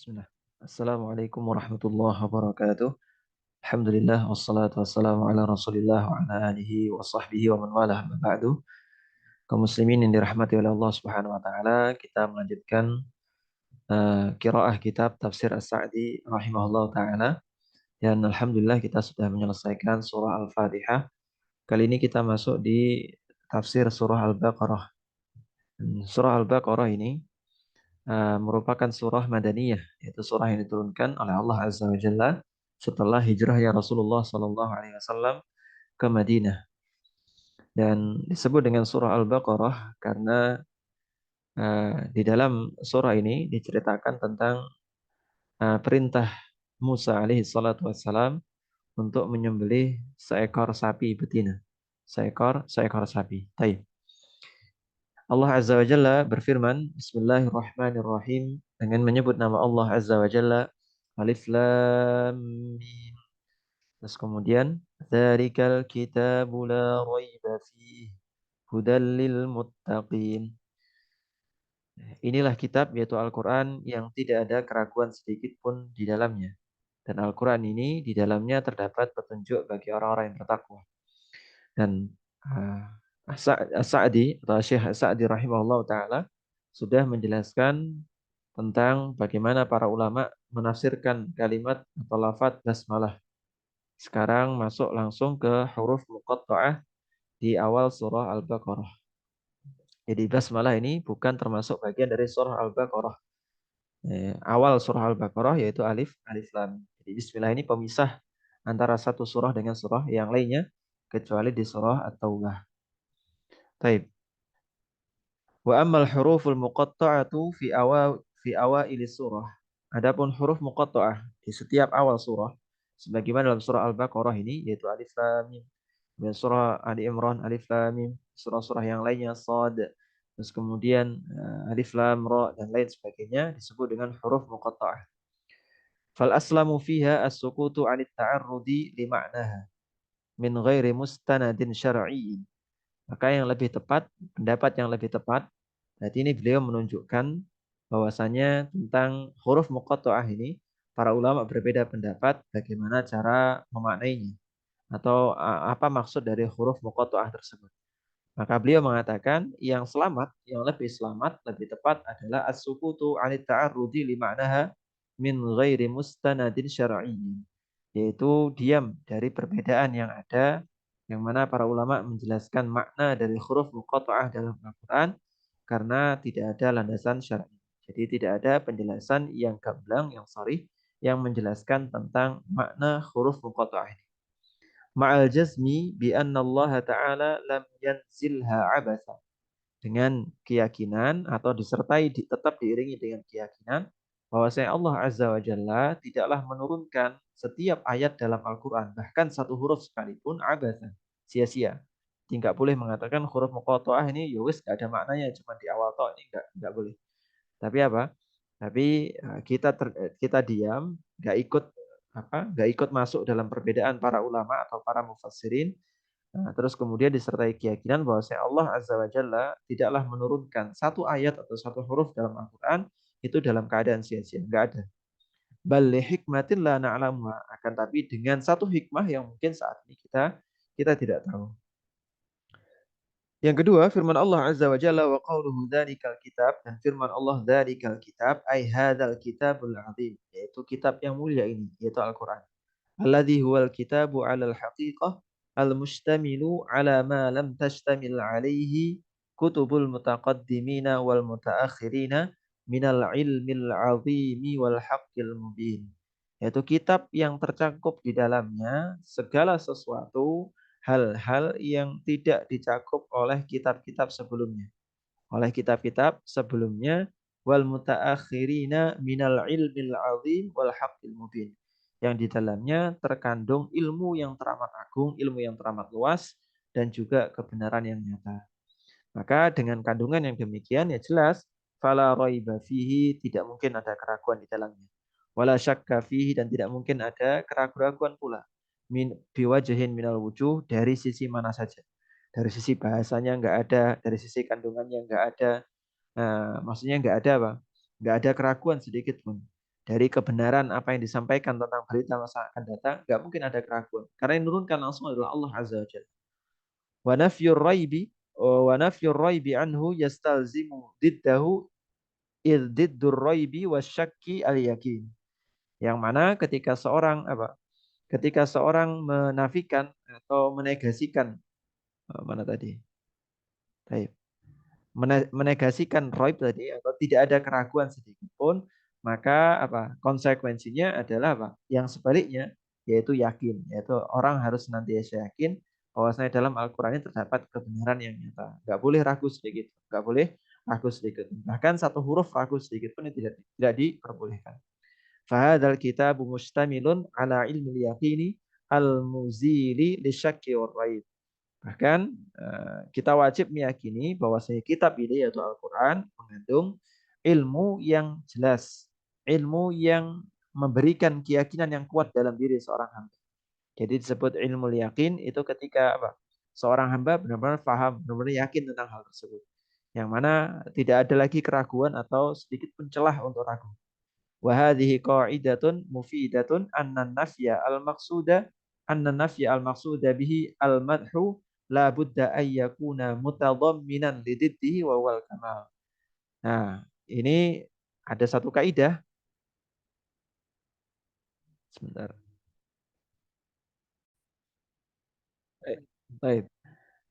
Bismillah. Assalamualaikum warahmatullahi wabarakatuh. Alhamdulillah wassalatu wassalamu ala Rasulillah wa ala alihi wa sahbihi wa man walah amma ba'du. Kaum muslimin yang dirahmati oleh Allah Subhanahu wa taala, kita melanjutkan qiraah kitab Tafsir As-Sa'di rahimahullah taala dan alhamdulillah kita sudah menyelesaikan surah Al-Fatihah. Kali ini kita masuk di tafsir surah Al-Baqarah. Surah Al-Baqarah ini merupakan surah Madaniyah, yaitu surah yang diturunkan oleh Allah Azza wa Jalla setelah hijrahnya Rasulullah Sallallahu Alaihi Wasallam ke Madinah. Dan disebut dengan surah Al-Baqarah karena di dalam surah ini diceritakan tentang perintah Musa alaihi salatu wassalam untuk menyembelih seekor sapi betina. Seekor sapi. Taib. Allah Azza wa Jalla berfirman, Bismillahirrahmanirrahim, dengan menyebut nama Allah Azza wa Jalla, Alif Lam Mim. Terus kemudian, Dzalikal kitabu la raiba fihi hudal lil muttaqin. Inilah kitab yaitu Al-Quran yang tidak ada keraguan sedikit pun di dalamnya. Dan Al-Quran ini di dalamnya terdapat petunjuk bagi orang-orang yang bertakwa. Dan As-Sa'di atau Syekh As-Sa'di rahimahullah taala sudah menjelaskan tentang bagaimana para ulama menafsirkan kalimat atau lafaz basmalah. Sekarang masuk langsung ke huruf muqatta'ah di awal surah Al-Baqarah. Jadi basmalah ini bukan termasuk bagian dari surah Al-Baqarah. Awal surah Al-Baqarah yaitu alif lam. Jadi bismillah ini pemisah antara satu surah dengan surah yang lainnya kecuali di surah At-Taubah. Taib. Wa ammal huruful muqatta'atu fi awaili surah. Adapun huruf muqatta'ah di setiap awal surah sebagaimana dalam surah Al-Baqarah ini yaitu alif lam mim. Dan surah Ali Imran alif lam mim, surah-surah yang lainnya shad. Terus kemudian alif lam ra dan lain sebagainya disebut dengan huruf muqatta'ah. Fal aslamu fiha as-sukutu 'anit ta'arrudi li ma'naha min ghairi mustanadin syar'iyyin. Maka yang lebih tepat, pendapat yang lebih tepat, berarti ini beliau menunjukkan bahwasanya tentang huruf muqatta'ah ini, para ulama berbeda pendapat bagaimana cara memaknainya atau apa maksud dari huruf muqatta'ah tersebut. Maka beliau mengatakan yang selamat, yang lebih selamat, lebih tepat adalah as-sukutu 'anit ta'arrudi li ma'naha min ghairi mustanadin syar'iyyin. Yaitu diam dari perbedaan yang ada yang mana para ulama menjelaskan makna dari huruf muqatta'ah dalam Al-Qur'an karena tidak ada landasan syar'i. Jadi tidak ada penjelasan yang gamblang, yang sharih yang menjelaskan tentang makna huruf muqatta'ah. Ma'al jazmi bi anna Allah Ta'ala lam yanzilha abasa. Dengan keyakinan atau tetap diiringi dengan keyakinan bahwasanya Allah Azza wa Jalla tidaklah menurunkan setiap ayat dalam Al-Quran, bahkan satu huruf sekalipun abasa, sia-sia. Tidak boleh mengatakan huruf muqatta'ah ini ya wis gak ada maknanya cuma di awal toh, ini enggak boleh. Tapi apa? Tapi kita diam, nggak ikut nggak ikut masuk dalam perbedaan para ulama atau para mufassirin. Nah, terus kemudian disertai keyakinan bahwa Allah Azza wa Jalla tidaklah menurunkan satu ayat atau satu huruf dalam Al-Quran itu dalam keadaan sia-sia. Enggak ada. Bal li hikmatin la na'lamuha. Akan tapi dengan satu hikmah yang mungkin saat ini kita tidak tahu. Yang kedua, firman Allah Azza wa Jalla wa qawluhu dzalikal kitab, dan firman Allah dzalikal kitab ay hadzal kitabul azim, yaitu kitab yang mulia ini, yaitu Al-Qur'an. Alladzi huwal kitabu 'alal haqiqah al-mustamilu 'ala ma lam tashtamil 'alaihi kutubul mutaqaddimina wal mutaakhirina minal ilmil 'azimi wal haqqil mubin. Yaitu kitab yang tercakup di dalamnya segala sesuatu hal-hal yang tidak dicakup oleh kitab-kitab sebelumnya. Oleh kitab-kitab sebelumnya wal mutaakhirina minal ilmil 'azim wal haqqil mubin, yang di dalamnya terkandung ilmu yang teramat agung, ilmu yang teramat luas, dan juga kebenaran yang nyata. Maka dengan kandungan yang demikian ya jelas, fala raiba fihi, tidak mungkin ada keraguan di dalamnya. Wala syakka fihi, dan tidak mungkin ada keraguan pula. Biwajahin minal wujuh, dari sisi mana saja. Dari sisi bahasanya enggak ada, dari sisi kandungannya enggak ada. Maksudnya enggak ada apa? Enggak ada keraguan sedikit pun. dari kebenaran apa yang disampaikan tentang berita masa akan datang, nggak mungkin ada keraguan. Karena yang menurunkan langsung adalah Allah Azza wa Jalla. Wa nafyur raibi wa nafyur raibi anhu yastalzimu diddahu diddur raibi wasyakki al yakin. Yang mana ketika seorang menafikan atau menegasikan mana tadi? Baik. Menegasikan raib tadi atau tidak ada keraguan sedikit pun, maka konsekuensinya adalah yang sebaliknya, yaitu yakin, yaitu orang harus senantiasa yakin bahwasanya dalam Al-Qur'an ini terdapat kebenaran yang nyata. Nggak boleh ragu sedikit, nggak boleh ragu sedikit. Bahkan satu huruf ragu sedikit pun tidak diperbolehkan. Fahadal kitabu mustamilun ala ilmi yaqini al-muzili lisyakki war raib. Bahkan kita wajib meyakini bahwa kitab ini yaitu Al-Quran mengandung ilmu yang jelas, ilmu yang memberikan keyakinan yang kuat dalam diri seorang hamba. Jadi disebut ilmu yakin itu ketika seorang hamba benar-benar paham, benar-benar yakin tentang hal tersebut. Yang mana tidak ada lagi keraguan atau sedikit pun celah untuk ragu. Wahadihi qa'idatun mufidatun anna nafya al-maqsuda bihi al-madhu la budda an yakuna mutadhamminan lididdihi wa wal kamal. Nah, ini ada satu kaidah. Sebentar. Baik.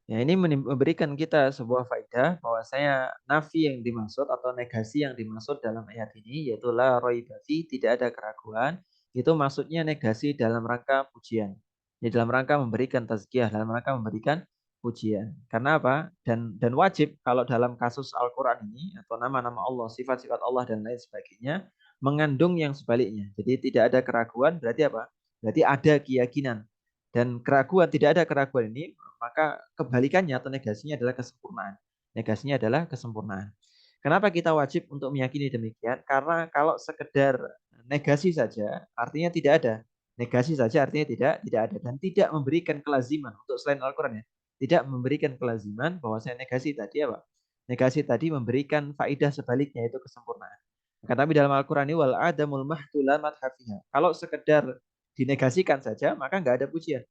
Ya, ini memberikan kita sebuah faedah bahwasanya nafi yang dimaksud atau negasi yang dimaksud dalam ayat ini yaitu la raiba fi, tidak ada keraguan, itu maksudnya negasi dalam rangka pujian. Di dalam rangka memberikan tazkiyah, dalam rangka memberikan pujian. Karena apa? Dan wajib kalau dalam kasus Al-Qur'an ini atau nama-nama Allah, sifat-sifat Allah dan lain sebagainya mengandung yang sebaliknya. Jadi tidak ada keraguan berarti apa? Berarti ada keyakinan. Dan keraguan, tidak ada keraguan ini maka kebalikannya atau negasinya adalah kesempurnaan. Negasinya adalah kesempurnaan. Kenapa kita wajib untuk meyakini demikian? Karena kalau sekedar negasi saja, artinya tidak ada. Negasi saja artinya tidak ada dan tidak memberikan kelaziman untuk selain Al-Qur'an ya. Tidak memberikan kelaziman bahwa saya negasi tadi apa? Negasi tadi memberikan faidah sebaliknya yaitu kesempurnaan. Tapi dalam Al-Qur'an ini wal adamul mahdula madhafiha. Kalau sekedar dinegasikan saja maka nggak ada pujian.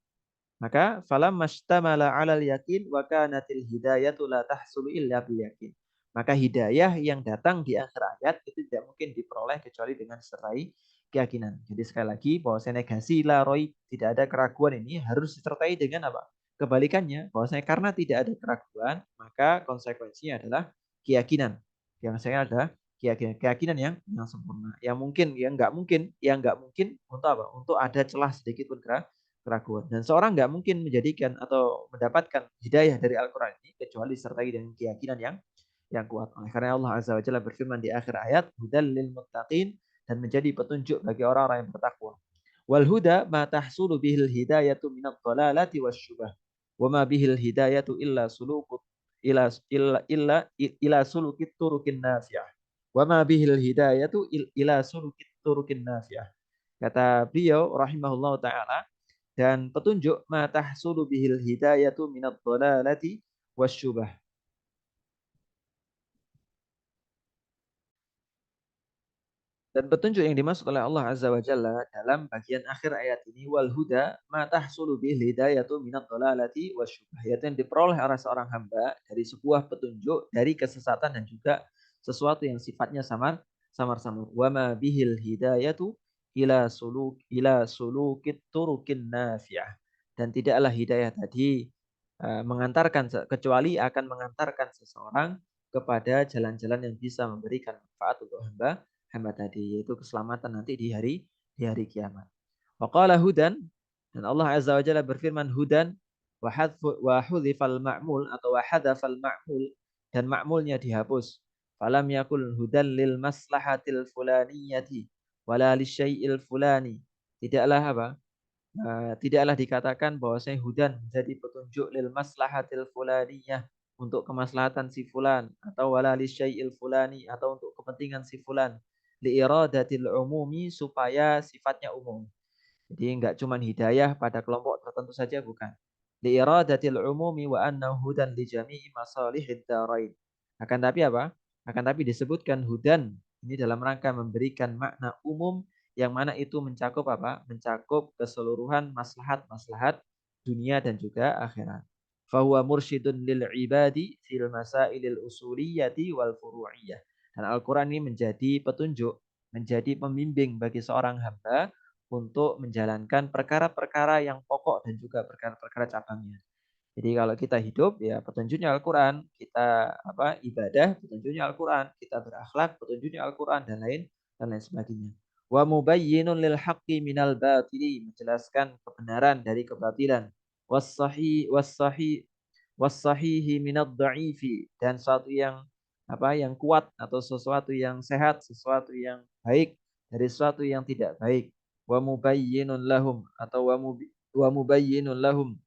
Maka falam mastamala alal yakin wa kanatil hidayatu la tahsulu illa bil yakin. Maka hidayah yang datang di akhir ayat itu tidak mungkin diperoleh kecuali dengan disertai keyakinan. Jadi sekali lagi bahwa negasi la roi, tidak ada keraguan ini harus disertai dengan apa? Kebalikannya, bahwasanya karena tidak ada keraguan, maka konsekuensinya adalah keyakinan. Yang saya adalah keyakinan yang sempurna. Yang nggak mungkin untuk apa? Untuk ada celah sedikit pun keraguan. Dan seorang nggak mungkin menjadikan atau mendapatkan hidayah dari Al-Quran ini kecuali disertai dengan keyakinan yang kuat. Oleh karena Allah Azza wa Jalla berfirman di akhir ayat, hudal lil muttaqin, dan menjadi petunjuk bagi orang-orang yang bertakwa. Wal huda ma tahsulu bihil hidayatu minad dhalalati wasyubah. Wa ma bihil hidayatu illa sulukut ila sulukit turukin nafi'ah. Wa ma bihil hidayatu ila sulukit turukin nafi'ah. Kata beliau rahimahullah taala, dan petunjuk ma tahsulu bihil hidayatu minad dhalalati wasyubah. Dan petunjuk yang dimaksud oleh Allah Azza wa Jalla dalam bagian akhir ayat ini wal huda ma tahsulu bihil hidayatu minad dhalalati wasyubah, yaitu yang diperoleh oleh seorang hamba dari sebuah petunjuk dari kesesatan dan juga sesuatu yang sifatnya samar-samar. Wa ma bihil hidayatu ila sulukit turukin nafi'ah. Dan tidaklah hidayah tadi mengantarkan kecuali akan mengantarkan seseorang kepada jalan-jalan yang bisa memberikan manfaat untuk hamba tadi, yaitu keselamatan nanti di hari kiamat. Waqala hudan, dan Allah Azza wa Jalla berfirman hudan wa hudhifal ma'mul atau wa hadafal ma'mul, dan ma'mulnya dihapus. Falam yakul hudan lil maslahatil fulaniyati wala lisyai'il fulani. Tidaklah tidaklah dikatakan bahwasanya hudan menjadi petunjuk lil maslahatil fulaniyah, untuk kemaslahatan si fulan, atau wala lisyai'il fulani, atau untuk kepentingan si fulan, li iradatil umumi, supaya sifatnya umum. Jadi enggak cuma hidayah pada kelompok tertentu saja, bukan. Li iradatil umumi wa annahu hudan li jami'i masalihid darain. Akan tapi disebutkan hudan Ini dalam rangka memberikan makna umum yang mana itu mencakup apa? Mencakup keseluruhan maslahat-maslahat dunia dan juga akhirat. Fahuwa mursyidun lil ibadi fil masailil usuliyati wal furu'iyah. Dan Al-Quran ini menjadi petunjuk, menjadi pembimbing bagi seorang hamba untuk menjalankan perkara-perkara yang pokok dan juga perkara-perkara cabangnya. Jadi kalau kita hidup ya petunjuknya Al-Quran, kita ibadah petunjuknya Al-Quran, kita berakhlak petunjuknya Al-Quran dan lain sebagainya. Wa mubayyinun lil haqqi minal batili, menjelaskan kebenaran dari kebatilan. Was-sahihi minad dha'ifi, dan sesuatu yang kuat atau sesuatu yang sehat, sesuatu yang baik dari sesuatu yang tidak baik. Wa mubayyinun lahum atau wa mubayyinun lahum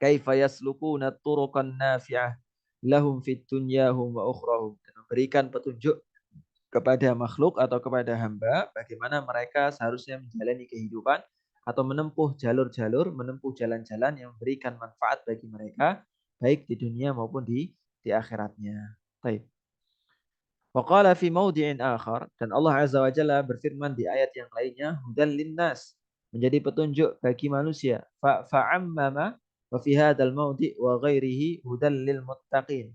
kaifa yaslukuna turuqan nafi'ah lahum fid dunyahum wa ukhrahum, dan memberikan petunjuk kepada makhluk atau kepada hamba bagaimana mereka seharusnya menjalani kehidupan atau menempuh jalan-jalan yang memberikan manfaat bagi mereka baik di dunia maupun di akhiratnya. Baik. Waqala fi mawdi'in akhar, dan Allah Azza wa Jalla berfirman di ayat yang lainnya, hudan linnas, menjadi petunjuk bagi manusia. Fa'ammama wa fi hadzal mawdi' wa ghairihi hudan lil muttaqin.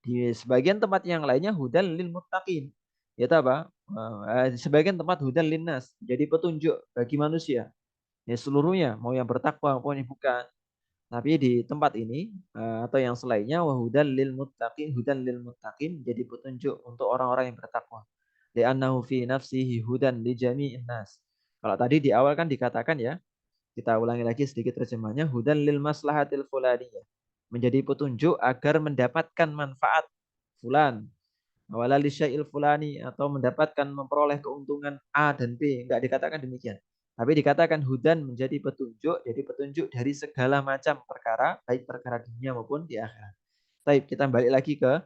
Di sebagian tempat yang lainnya hudan lil muttaqin. Yaitu apa? Di sebagian tempat hudan linnas, jadi petunjuk bagi manusia. Ya seluruhnya, mau yang bertakwa maupun yang bukan. Tapi di tempat ini atau yang selainnya hudan lil muttaqin jadi petunjuk untuk orang-orang yang bertakwa. Li'annahu fi nafsihi hudan li jami'in nas. Kalau tadi di awal kan dikatakan ya, kita ulangi lagi sedikit terjemahnya, hudan lil maslahatil fulaniyah. Menjadi petunjuk agar mendapatkan manfaat fulan. Wala li syai'il fulani, atau mendapatkan memperoleh keuntungan A dan B. Enggak dikatakan demikian. Tapi dikatakan hudan menjadi petunjuk, jadi petunjuk dari segala macam perkara, baik perkara dunia maupun di akhirat. Baik, kita balik lagi ke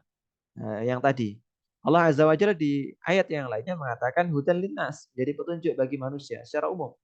yang tadi. Allah Azza wa Jalla di ayat yang lainnya mengatakan hudan linnas, jadi petunjuk bagi manusia secara umum.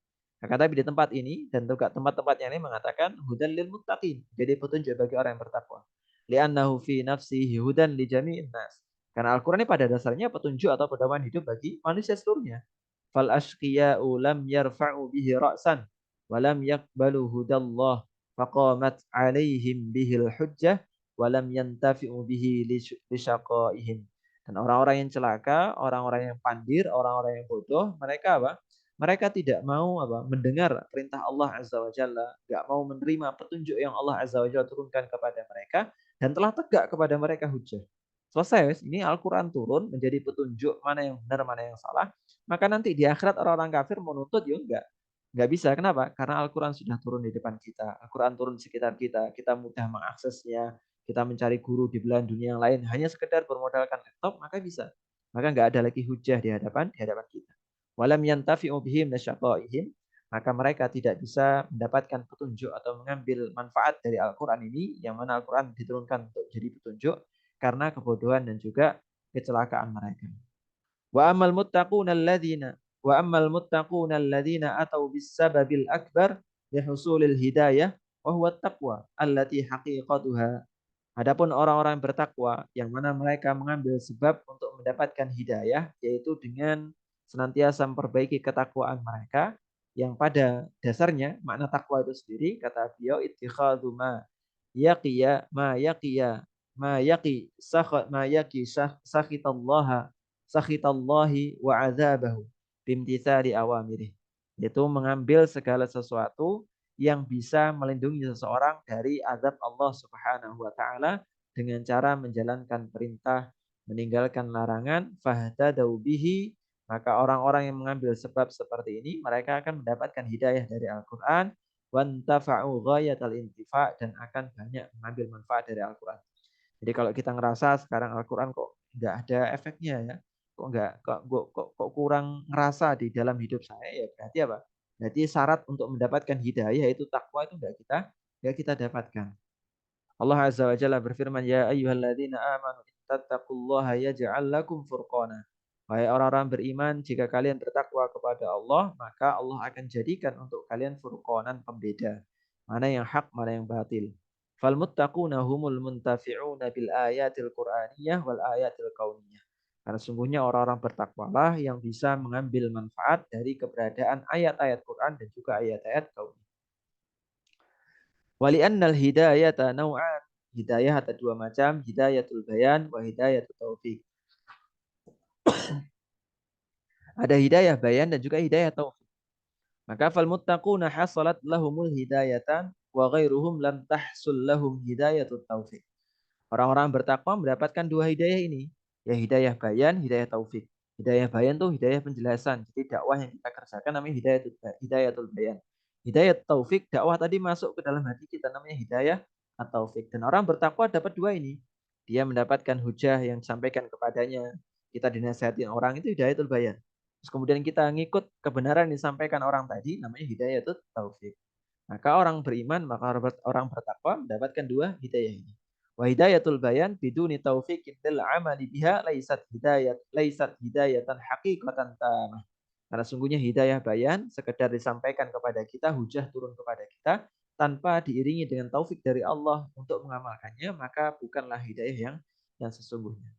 Nah, tapi di tempat ini dan juga tempat-tempat yang lain mengatakan hudan lil muttaqin, jadi petunjuk bagi orang yang bertakwa. Li'annahu fi nafsihi hudan li jami'in nas. Karena Al-Qur'an ini pada dasarnya petunjuk atau pedoman hidup bagi manusia seluruhnya. Fal ashqiya'u lam yarfa'u bihi ra'san wa lam yaqbalu hudallah faqamat 'alaihim bihil hujjah wa lam yantafi'u bihi li syaqaihim. Dan orang-orang yang celaka, orang-orang yang pandir, orang-orang yang bodoh, mereka apa? Mereka tidak mau mendengar perintah Allah Azza wa Jalla, enggak mau menerima petunjuk yang Allah Azza wa Jalla turunkan kepada mereka, dan telah tegak kepada mereka hujjah. Selesai, ini Al-Quran turun menjadi petunjuk mana yang benar, mana yang salah. Maka nanti di akhirat orang-orang kafir menuntut, ya enggak. Enggak bisa. Kenapa? Karena Al-Quran sudah turun di depan kita. Al-Quran turun di sekitar kita. Kita mudah mengaksesnya. Kita mencari guru di belahan dunia yang lain. Hanya sekedar bermodalkan laptop, maka bisa. Maka enggak ada lagi hujah di hadapan kita. Walam yantafi'u bihim nasyaqaihim. Maka mereka tidak bisa mendapatkan petunjuk atau mengambil manfaat dari Al-Quran ini, yang mana Al-Quran diturunkan untuk jadi petunjuk, karena kebodohan dan juga kecelakaan mereka. Wa ammal muttaquna alladzina wa ammal muttaquna alladzina atau bisababil akbar lihusulil hidayah wa huwa taqwa allati haqiqatuha. Adapun orang-orang bertakwa yang mana mereka mengambil sebab untuk mendapatkan hidayah, yaitu dengan senantiasa memperbaiki ketakwaan mereka, yang pada dasarnya makna takwa itu sendiri kata beliau ittikhadhu yaqiya ma yaqiya ma yaqi sakhat ma yaqi sakhitallaha sakhitallahi wa azabahu bimtithali awamirih, yaitu mengambil segala sesuatu yang bisa melindungi seseorang dari azab Allah Subhanahu wa taala dengan cara menjalankan perintah, meninggalkan larangan, fahtadau bihi. Maka orang-orang yang mengambil sebab seperti ini mereka akan mendapatkan hidayah dari Al-Qur'an, wantafa'u ghayatal intifa', dan akan banyak mengambil manfaat dari Al-Qur'an. Jadi kalau kita ngerasa sekarang Al-Quran kok nggak ada efeknya ya, kok nggak kok kurang ngerasa di dalam hidup saya, ya berarti apa? Berarti syarat untuk mendapatkan hidayah itu takwa itu nggak kita dapatkan. Allah Azza wa Jalla berfirman, ya ayyuhalladzina amanu ittaqullaha yaj'al lakum furqana. Wahai orang-orang beriman, jika kalian bertakwa kepada Allah, maka Allah akan jadikan untuk kalian furqanan, pembeda. Mana yang hak, mana yang batil. Fal muttaquna humul muntafi'una bil ayatil qur'aniyah wal ayatil kauniyah. Karena sungguhnya orang-orang bertakwalah yang bisa mengambil manfaat dari keberadaan ayat-ayat Quran dan juga ayat-ayat kauni. Wali'annal hidayata naw'an. Hidayah ada dua macam, hidayatul bayan wa hidayatul taufik. Ada hidayah bayan dan juga hidayah taufik. Maka fal muttaquna hasalat lahumul hidayatan wa ghairuhum lam tahsul lahum hidayatut taufik. Orang-orang bertakwa mendapatkan dua hidayah ini, ya hidayah bayan, hidayah taufik. Hidayah bayan tuh hidayah penjelasan. Jadi dakwah yang kita kerjakan namanya hidayatul bayan. Hidayah taufik, dakwah tadi masuk ke dalam hati kita namanya hidayah atau taufik. Dan orang bertakwa dapat dua ini. Dia mendapatkan hujah yang disampaikan kepadanya. Kita dinasihatin orang itu hidayatul bayan. Terus kemudian kita ngikut kebenaran yang disampaikan orang tadi namanya hidayatul taufik. Maka orang beriman, maka orang bertakwa mendapatkan dua hidayah ini. Wa hidayatul bayan biduni taufiqin lil amali biha laisat hidayatan haqiqatan tamah. Karena sungguhnya hidayah bayan sekedar disampaikan kepada kita, hujah turun kepada kita tanpa diiringi dengan taufik dari Allah untuk mengamalkannya, maka bukanlah hidayah yang sesungguhnya.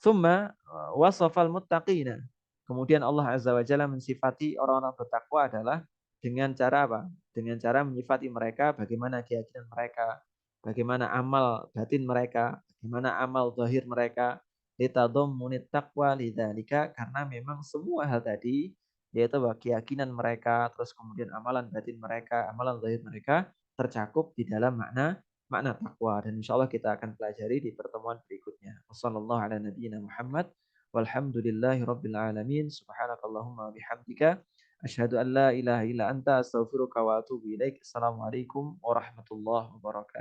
Thumma wasafal muttaqina. Kemudian Allah Azza wa Jalla mensifati orang-orang bertakwa adalah dengan cara apa? Dengan cara menyifati mereka bagaimana keyakinan mereka, bagaimana amal batin mereka, bagaimana amal zahir mereka. Litadhammunit taqwa lidzalika, karena memang semua hal tadi yaitu bahwa keyakinan mereka, terus kemudian amalan batin mereka, amalan zahir mereka tercakup di dalam makna takwa, dan insya Allah kita akan pelajari di pertemuan berikutnya. Wassallallahu ala nabiyyina Muhammad walhamdulillahi rabbil alamin. Subhanakallahumma bihamdika asyhadu an la ilaha illa anta astaghfiruka wa atubu ilaik. Assalamualaikum warahmatullahi wabarakatuh.